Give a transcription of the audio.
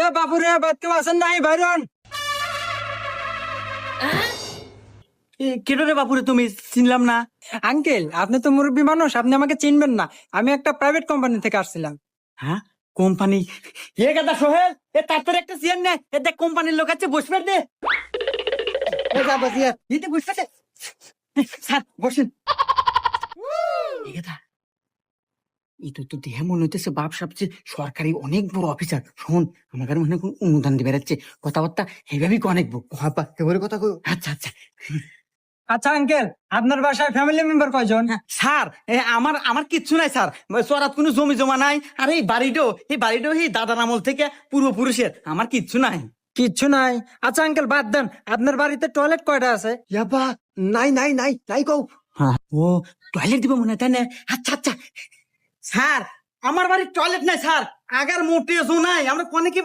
এ বাপুরে বাদ কেউ আছেন নাই বাইরন? কেন রে বাপুরে, তুমি চিনলাম না। আঙ্কেল, আপনি তো মুরব্বী মানুষ, আপনি আমাকে চিনবেন না। আমি একটা প্রাইভেট কোম্পানি থেকে আসছিলাম। হ্যাঁ, কোম্পানি? এ গাদা সোহেল, এ তারপরে একটা চেয়ার নে, এ দেখ কোম্পানির লোক আছে, বসবে দে। এ যা বসিয়ে দিতে বসবে দে। স্যার বসেন। এ গাদা, এই তো দেহে মনে হইতেছে বাপ সবচেয়ে সরকারি অনেক বড় অফিসার। শোন, আমাকে মনে হয় কোন অনুদান দিয়ে বেড়াচ্ছে, কথাবার্তা এইভাবেই অনেক হাপা এবারে কথা কই। আচ্ছা আচ্ছা। আচ্ছা আঙ্কেল, আপনার বাসায় ফ্যামিলি মেম্বার কয়জন? স্যার, আমার আমার কিচ্ছু নাই স্যার। চরাত কোনো জমি জমা নাই। আর এই বাড়িটাও এই দাদার আমল থেকে পূর্বপুরুষের। আমার কিচ্ছু নাই। কিচ্ছু নাই? আচ্ছা আঙ্কেল, বাদ দেন, আপনার বাড়িতে টয়লেট কয়টা আছে? ইয়াবা, নাই নাই নাই নাই কও। ও, টয়লেট দিব মনে হয়, তাই না? আচ্ছা আচ্ছা। স্যার, আমার বাড়ির টয়লেট নাই স্যার, আগার মোটেও নাই। আমরা কোনে কি